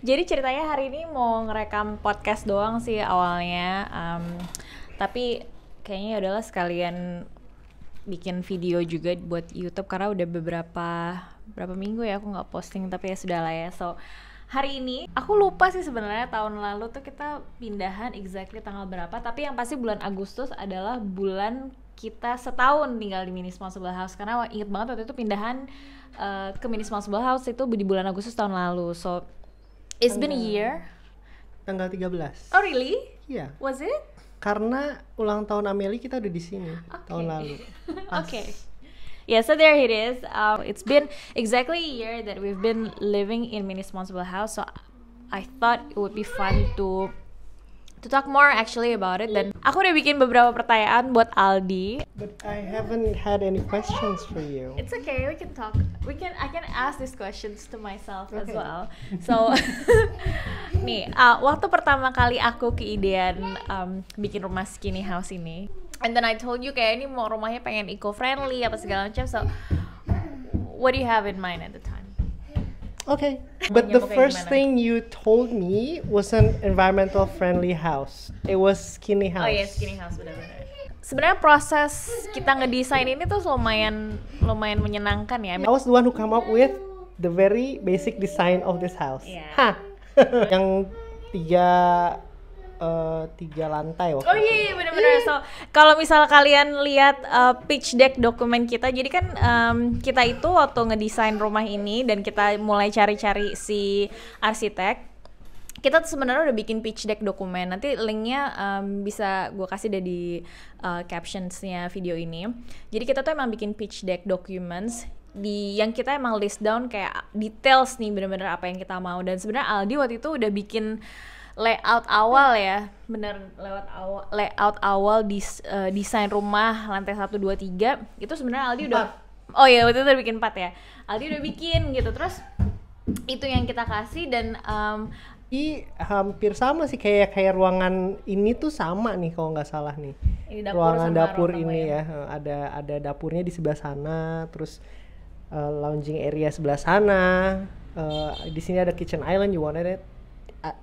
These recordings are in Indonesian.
Jadi ceritanya hari ini mau ngerekam podcast doang sih awalnya, tapi kayaknya ya udahlah sekalian bikin video juga buat YouTube karena udah berapa minggu ya aku nggak posting, tapi ya sudah lah ya. So hari ini aku lupa sih sebenarnya tahun lalu tuh kita pindahan exactly tanggal berapa, tapi yang pasti bulan Agustus adalah bulan kita setahun tinggal di Mini Responsible House, karena inget banget waktu itu pindahan ke Mini Responsible House itu di bulan Agustus tahun lalu. So it's been a year. Tanggal 13. Oh really? Iya. Was it? Karena ulang tahun Amelie kita udah di sini tahun lalu. Okay. Yeah, so there it is. It's been exactly a year that we've been living in Mini Responsible House. So I thought it would be fun to talk more actually about it. Dan aku udah bikin beberapa pertanyaan buat Aldi. But I haven't had any questions for you. It's okay, we can talk. I can ask these questions to myself as Okay. well. So nih, waktu pertama kali aku keidean bikin rumah skinny house ini, and then I told you kayak ini mau rumahnya pengen eco-friendly apa segala macam. So what do you have in mind at the time? Okay. But the Nyambung kayak first gimana? thing you told me was an environmental friendly house. It was skinny house. Oh iya, skinny house, benar-benar. Sebenarnya proses kita ngedesain ini tuh lumayan menyenangkan ya. I was the one who come up with the very basic design of this house. Yeah. Hah. Yang tiga lantai waktu Oh itu. iya, benar-benar. So kalau misal kalian lihat pitch deck dokumen kita, jadi kan kita itu waktu ngedesain rumah ini dan kita mulai cari-cari si arsitek, kita tuh sebenarnya udah bikin pitch deck dokumen. Nanti linknya bisa gue kasih deh di captionsnya video ini. Jadi kita tuh emang bikin pitch deck documents yang kita emang list down kayak details nih bener-bener apa yang kita mau. Dan sebenarnya Aldi waktu itu udah bikin layout awal ya, layout awal desain rumah lantai 1, 2, 3 itu sebenarnya Aldi udah, oh ya waktu itu udah bikin 4 ya, Aldi udah bikin gitu, terus itu yang kita kasih. Dan Hampir sama sih kayak ruangan ini tuh sama nih kalau nggak salah nih. Ini dapur Ruangan sama dapur ruang tamu ini ya. ya, ada dapurnya di sebelah sana, terus lounging area sebelah sana. Di sini ada kitchen island, you wanted it.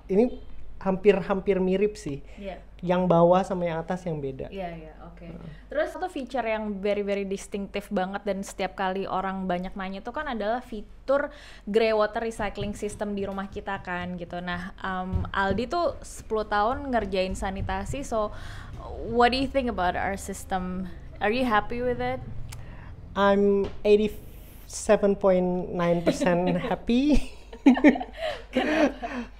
Ini hampir mirip sih. Iya. Yang bawah sama yang atas yang beda. Iya, oke. Terus satu feature yang very distinctive banget dan setiap kali orang banyak nanya itu kan adalah fitur grey water recycling system di rumah kita kan gitu. Nah, Aldi tuh 10 tahun ngerjain sanitasi, so what do you think about our system? Are you happy with it? I'm 87.9% happy.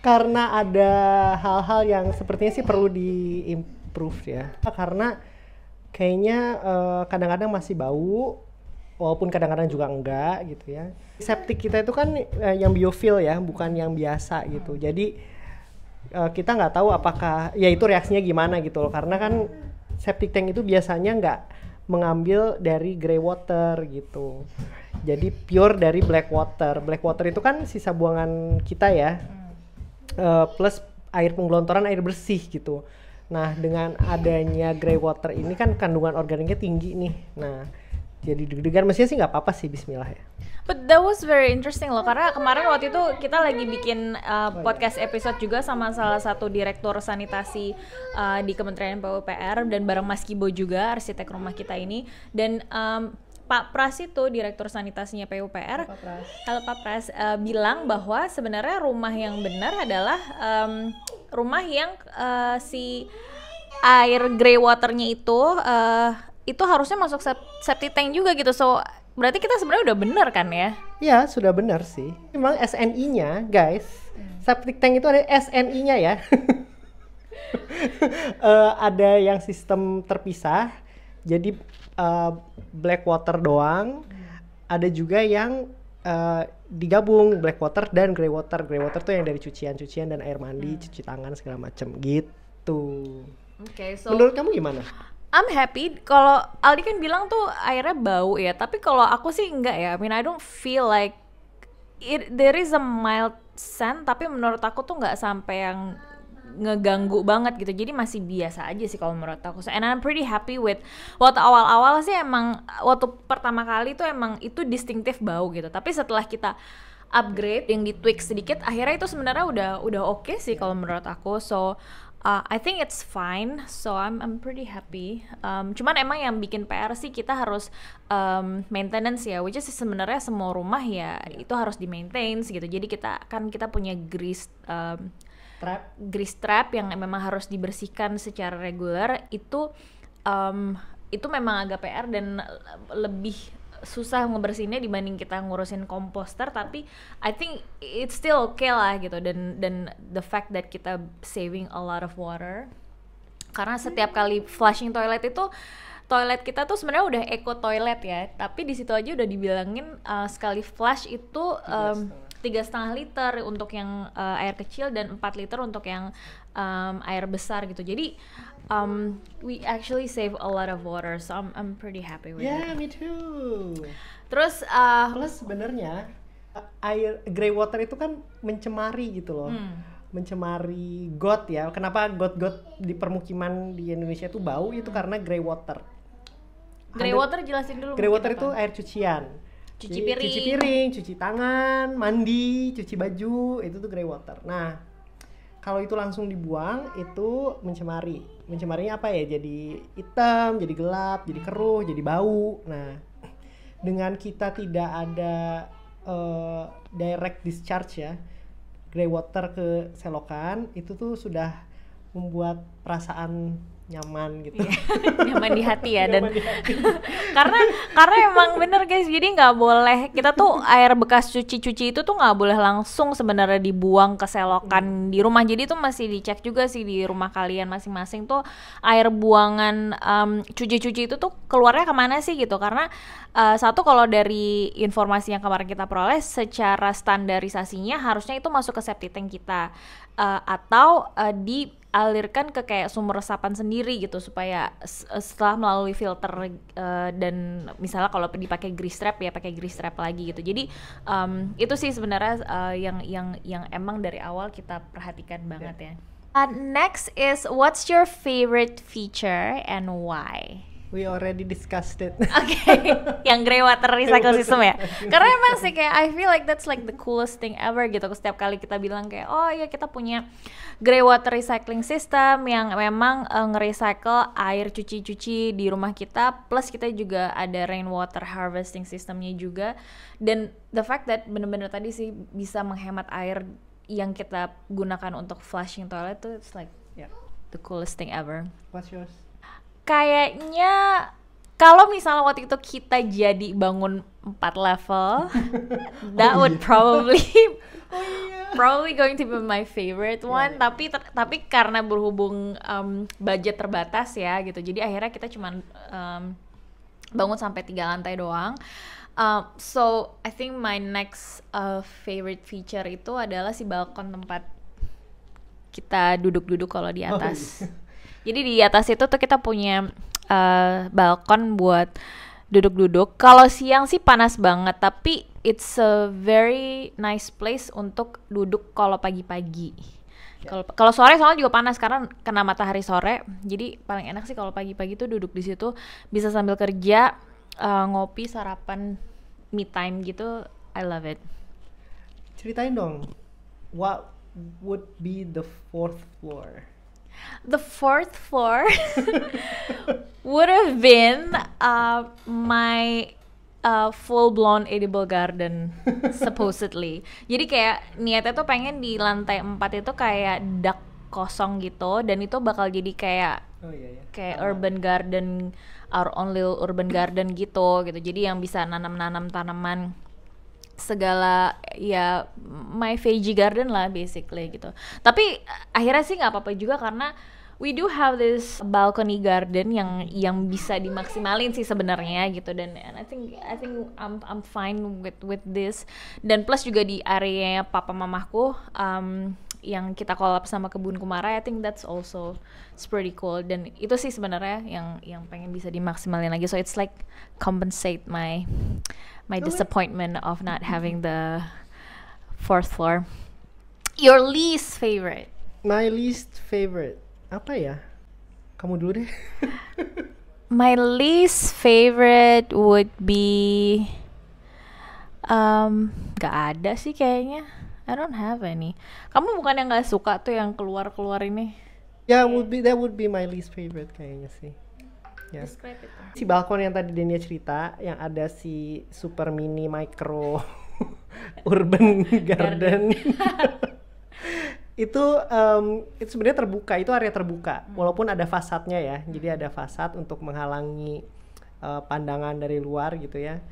Karena ada hal-hal yang sepertinya sih perlu di-improve ya. Karena kayaknya kadang-kadang masih bau, walaupun kadang-kadang juga enggak gitu ya. Septic kita itu kan yang biofil ya, bukan yang biasa gitu. Jadi kita nggak tahu apakah ya itu reaksinya gimana gitu loh. Karena kan septic tank itu biasanya nggak mengambil dari grey water gitu. Jadi pure dari black water. Black water itu kan sisa buangan kita ya, plus air penggelontoran air bersih gitu. Nah dengan adanya grey water ini kan kandungan organiknya tinggi nih. Nah jadi deg-degan, mestinya sih nggak apa-apa sih, bismillah ya. But that was very interesting loh, karena kemarin waktu itu kita lagi bikin podcast episode juga sama salah satu direktur sanitasi di Kementerian PUPR dan bareng Mas Kibo juga, arsitek rumah kita ini. Dan Pak Pras itu direktur sanitasinya PUPR, kalau Pak Pras bilang bahwa sebenarnya rumah yang benar adalah rumah yang si air grey waternya itu harusnya masuk septic tank juga gitu. So berarti kita sebenarnya udah benar kan ya? Ya sudah benar sih. Memang SNI-nya guys, septic tank itu ada SNI-nya ya. Ada yang sistem terpisah, jadi black water doang. Ada juga yang digabung black water dan grey water. Grey water tuh yang dari cucian dan air mandi, cuci tangan segala macam gitu. Oke, so Menurut kamu gimana? I'm happy. Kalau Aldi kan bilang tuh airnya bau ya, tapi kalau aku sih enggak ya. I mean, I don't feel like there is a mild scent, tapi menurut aku tuh nggak sampai yang ngeganggu banget gitu, jadi masih biasa aja sih kalau menurut aku. And I'm pretty happy with waktu awal-awal sih, emang waktu pertama kali tuh emang itu distinctive bau gitu, tapi setelah kita upgrade, yang di tweak sedikit, akhirnya itu sebenarnya udah oke sih kalau menurut aku. So I think it's fine, so I'm pretty happy. Cuman emang yang bikin PR sih kita harus maintenance ya, which is sebenarnya semua rumah ya itu harus di maintain gitu. Jadi kita punya grease trap yang memang harus dibersihkan secara reguler. Itu memang agak PR dan lebih susah ngebersihinnya dibanding kita ngurusin komposter, tapi I think it's still okay lah gitu. Dan the fact that kita saving a lot of water, karena setiap kali flushing toilet itu, toilet kita tuh sebenarnya udah eco toilet ya, tapi di situ aja udah dibilangin sekali flush itu 3,5 liter untuk yang air kecil dan 4 liter untuk yang air besar gitu. Jadi we actually save a lot of water, so I'm pretty happy with it. Yeah, me too. Terus plus sebenarnya air grey water itu kan mencemari gitu loh. Mencemari got ya. Kenapa got-got di permukiman di Indonesia itu bau? Itu karena grey water. Grey water jelasin dulu. Grey water itu air cucian. Cuci piring, cuci tangan, mandi, cuci baju, itu tuh grey water. Nah, kalau itu langsung dibuang itu mencemari. Mencemarinya apa ya? Jadi hitam, jadi gelap, jadi keruh, jadi bau. Nah, dengan kita tidak ada direct discharge ya, grey water ke selokan, itu tuh sudah membuat perasaan nyaman gitu. Nyaman di hati ya. Dan karena emang bener guys, jadi nggak boleh, kita tuh air bekas cuci itu tuh nggak boleh langsung sebenarnya dibuang ke selokan di rumah. Jadi tuh masih dicek juga sih di rumah kalian masing-masing tuh air buangan cuci itu tuh keluarnya kemana sih gitu. Karena satu, kalau dari informasi yang kemarin kita peroleh, secara standarisasinya harusnya itu masuk ke septic tank kita, atau dialirkan ke kayak sumber resapan sendiri gitu, supaya setelah melalui filter, dan misalnya kalau dipakai grease trap ya pakai grease trap lagi gitu. Jadi itu sih sebenarnya yang emang dari awal kita perhatikan banget ya. Next is, what's your favorite feature and why? We already discussed it. Okay, yang grey water recycle system ya. Karena emang sih kayak I feel like that's like the coolest thing ever gitu. Setiap kali kita bilang kayak, oh iya kita punya grey water recycling system yang memang nge-recycle air cuci-cuci di rumah kita, plus kita juga ada rainwater harvesting systemnya juga. Dan the fact that bener-bener tadi sih bisa menghemat air yang kita gunakan untuk flushing toilet tuh, it's like the coolest thing ever. What's yours? Kayaknya kalau misalnya waktu itu kita jadi bangun 4 level, that would probably going to be my favorite one. Tapi karena berhubung budget terbatas ya gitu, jadi akhirnya kita cuman bangun sampai 3 lantai doang. So I think my next favorite feature itu adalah si balkon tempat kita duduk-duduk kalau di atas. Jadi di atas itu tuh kita punya balkon buat duduk-duduk. Kalau siang sih panas banget, tapi it's a very nice place untuk duduk kalau pagi-pagi. Kalau sore soalnya juga panas karena kena matahari sore. Jadi paling enak sih kalau pagi-pagi tuh duduk di situ, bisa sambil kerja, ngopi, sarapan, me time gitu. I love it. Ceritain dong, what would be the 4th floor? The 4th floor would have been my full-blown edible garden, supposedly. Jadi kayak niatnya tuh pengen di lantai 4 itu kayak dak kosong gitu, dan itu bakal jadi kayak urban garden, our own little urban garden gitu. Jadi yang bisa nanam-nanam tanaman segala ya, my veggie garden lah basically gitu. Tapi akhirnya sih nggak apa-apa juga karena we do have this balcony garden yang bisa dimaksimalin sih sebenarnya gitu. Dan I think I'm fine with this. Dan plus juga di area papa mamaku yang kita collab sama kebun kumara, I think that's also pretty cool. Dan itu sih sebenarnya yang pengen bisa dimaksimalin lagi. So it's like compensate my disappointment of not having the 4th floor. Your least favorite? My least favorite apa ya? Kamu dulu deh. My least favorite would be Gak ada sih kayaknya. I don't have any. Kamu bukan yang nggak suka tuh yang keluar ini? Ya, that would be my least favorite kayaknya sih. Ya. Describe itu. Si balkon yang tadi Denia cerita, yang ada si super mini micro urban garden. itu sebenarnya terbuka, itu area terbuka. Walaupun ada fasadnya ya. Jadi ada fasad untuk menghalangi pandangan dari luar gitu ya.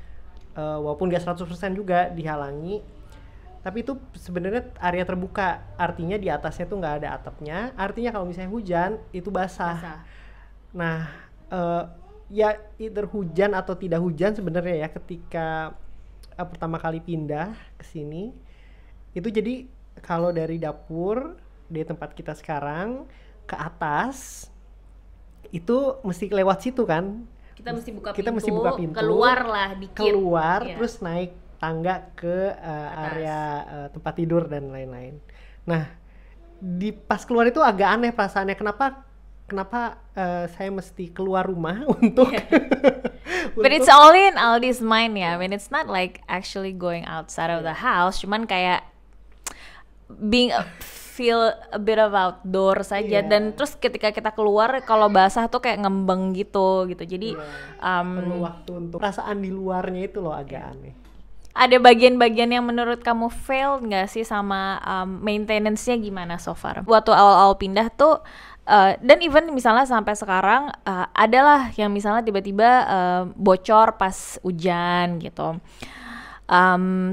Walaupun gak 100% juga dihalangi. Tapi itu sebenarnya area terbuka, artinya di atasnya tuh nggak ada atapnya. Artinya kalau misalnya hujan itu basah. Nah, ya either hujan atau tidak hujan sebenarnya ya ketika pertama kali pindah ke sini. Itu jadi kalau dari dapur di tempat kita sekarang ke atas itu mesti lewat situ kan. Kita mesti buka pintu, keluar lah dikit. Terus naik tangga ke area tempat tidur dan lain-lain. Nah, di pas keluar itu agak aneh perasaannya. Kenapa saya mesti keluar rumah untuk But it's only in Aldi's mind ya. I mean, it's not like actually going outside of the house. Cuman kayak feel a bit of outdoor saja. Dan terus ketika kita keluar kalau basah tuh kayak ngembeng gitu. Jadi perlu waktu untuk perasaan di luarnya itu loh agak aneh. Ada bagian-bagian yang menurut kamu fail nggak sih sama maintenance-nya gimana so far? Waktu awal-awal pindah tuh dan even misalnya sampai sekarang adalah yang misalnya tiba-tiba bocor pas hujan gitu.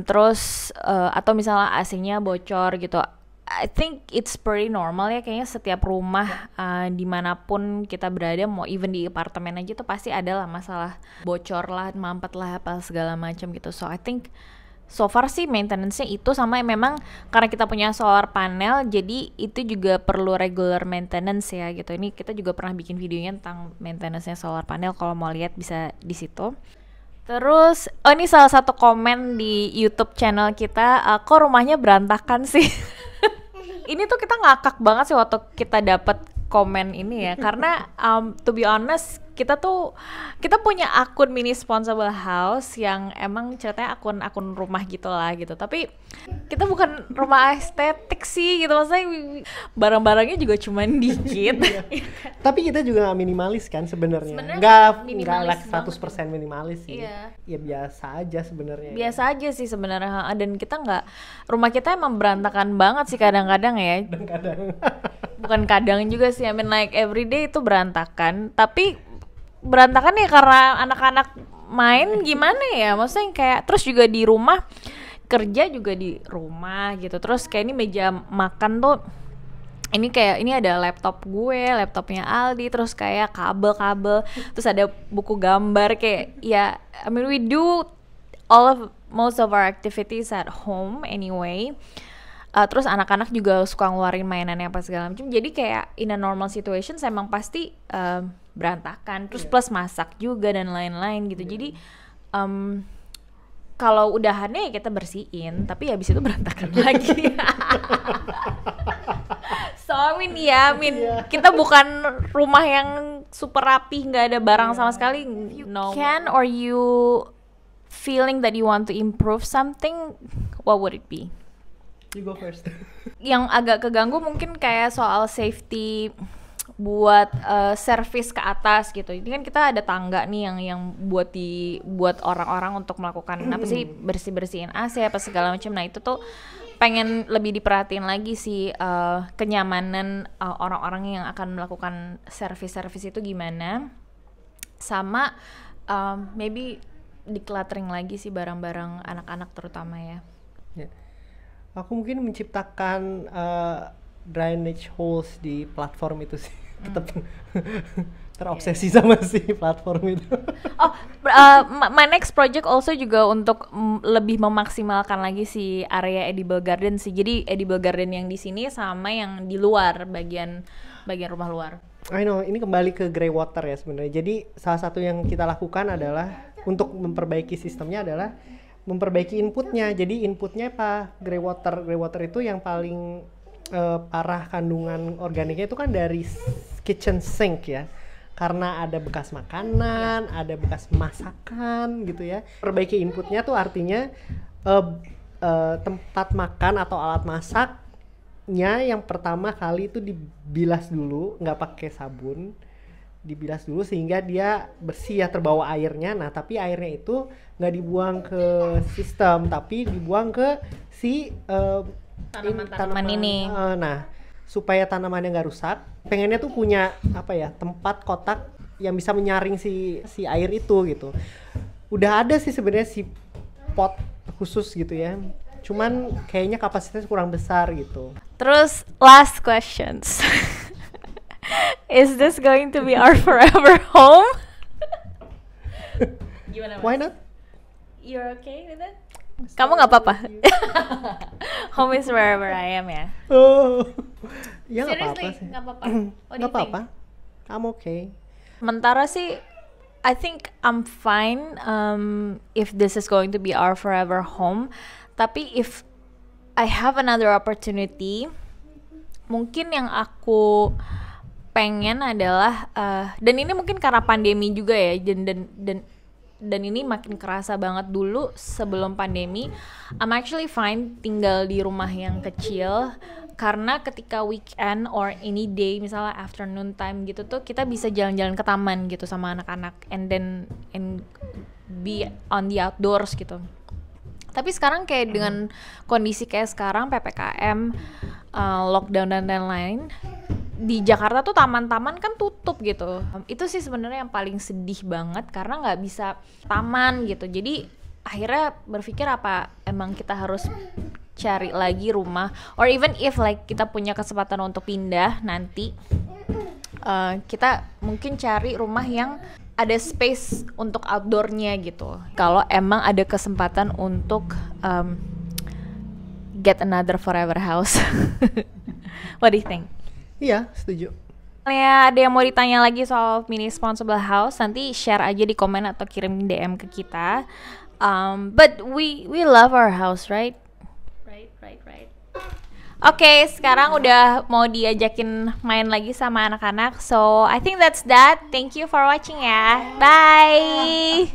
Terus atau misalnya AC-nya bocor gitu. I think it's pretty normal ya, kayaknya setiap rumah dimanapun kita berada, mau even di apartemen aja tuh pasti ada lah masalah bocor lah, mampet lah, apa segala macam gitu. So I think so far sih maintenance-nya itu, sama memang karena kita punya solar panel jadi itu juga perlu regular maintenance ya gitu. Ini kita juga pernah bikin videonya tentang maintenance-nya solar panel, kalau mau lihat bisa di situ. Terus, ini salah satu komen di YouTube channel kita, kok rumahnya berantakan sih? Ini tuh kita ngakak banget sih waktu kita dapat komen ini ya, karena to be honest kita punya akun mini responsible house yang emang ceritanya akun rumah gitu lah gitu, tapi kita bukan rumah estetik sih gitu, maksudnya barang-barangnya juga cuman dikit. Tapi kita juga nggak minimalis kan sebenarnya, nggak like 100% minimalis sih. Ya biasa aja sebenarnya. Biasa aja sih sebenarnya, dan kita rumah kita emang berantakan banget sih kadang-kadang ya. Bukan kadang juga sih, I mean like everyday itu berantakan, tapi berantakan ya karena anak-anak main gimana ya, maksudnya kayak terus juga di rumah, kerja juga di rumah gitu. Terus kayak ini meja makan tuh ini ada laptopnya Aldi, terus kayak kabel, terus ada buku gambar kayak ya, I mean we do most of our activities at home anyway. Terus anak-anak juga suka ngeluarin mainannya apa segala macam. Jadi kayak in a normal situation emang pasti berantakan. Terus plus masak juga dan lain-lain gitu. Jadi kalau udahannya ya kita bersihin, tapi habis itu berantakan lagi. So I mean kita bukan rumah yang super rapi, nggak ada barang sama sekali. No. Can or you feeling that you want to improve something, what would it be? You go first. Yang agak keganggu mungkin kayak soal safety buat service ke atas gitu. Ini kan kita ada tangga nih yang buat orang-orang untuk melakukan apa sih, bersihin AC apa segala macam. Nah itu tuh pengen lebih diperhatiin lagi sih, kenyamanan orang-orang yang akan melakukan service itu gimana. Sama maybe decluttering lagi sih barang-barang anak-anak terutama ya. Aku mungkin menciptakan drainage holes di platform itu sih. Tetap terobsesi sama si platform itu. My next project also juga untuk lebih memaksimalkan lagi si area edible garden sih. Jadi edible garden yang di sini sama yang di luar, bagian rumah luar. I know, ini kembali ke grey water ya sebenarnya. Jadi salah satu yang kita lakukan adalah untuk memperbaiki sistemnya adalah memperbaiki inputnya. Jadi inputnya apa? Grey water itu yang paling parah kandungan organiknya itu kan dari kitchen sink ya, karena ada bekas makanan, ada bekas masakan gitu ya. Perbaiki inputnya tuh artinya eh, tempat makan atau alat masaknya yang pertama kali itu dibilas dulu, nggak pakai sabun, dibilas dulu sehingga dia bersih ya, terbawa airnya. Nah tapi airnya itu nggak dibuang ke sistem tapi dibuang ke si Tanaman ini. Nah supaya tanamannya nggak rusak, pengennya tuh punya apa ya, tempat kotak yang bisa menyaring si air itu gitu. Udah ada sih sebenarnya si pot khusus gitu ya, cuman kayaknya kapasitasnya kurang besar gitu. Terus last questions. Is this going to be our forever home? Gimana, Mas? Why not? You're okay with it? Kamu nggak apa-apa? Home is wherever I am ya. Oh, ya nggak apa-apa Seriously, sih. nggak apa-apa. What do Nggak you think? apa-apa. I'm okay. Sementara sih, I think I'm fine if this is going to be our forever home. Tapi if I have another opportunity, mungkin yang aku pengen adalah dan ini mungkin karena pandemi juga ya, dan ini makin kerasa banget. Dulu sebelum pandemi, I'm actually fine tinggal di rumah yang kecil, karena ketika weekend or any day, misalnya afternoon time gitu tuh, kita bisa jalan-jalan ke taman gitu sama anak-anak and be on the outdoors gitu. Tapi sekarang kayak dengan kondisi kayak sekarang, PPKM, lockdown dan lain-lain, di Jakarta tuh taman-taman kan tutup gitu. Itu sih sebenarnya yang paling sedih banget, karena nggak bisa taman gitu. Jadi akhirnya berpikir apa emang kita harus cari lagi rumah, or even if like kita punya kesempatan untuk pindah nanti, kita mungkin cari rumah yang ada space untuk outdoornya gitu. Kalau emang ada kesempatan untuk get another forever house. What do you think? Iya, setuju. Ya, ada yang mau ditanya lagi soal mini responsible house, nanti share aja di komen atau kirim DM ke kita. But we love our house, right? Right. Oke, sekarang udah mau diajakin main lagi sama anak-anak. So I think that's that. Thank you for watching ya. Bye.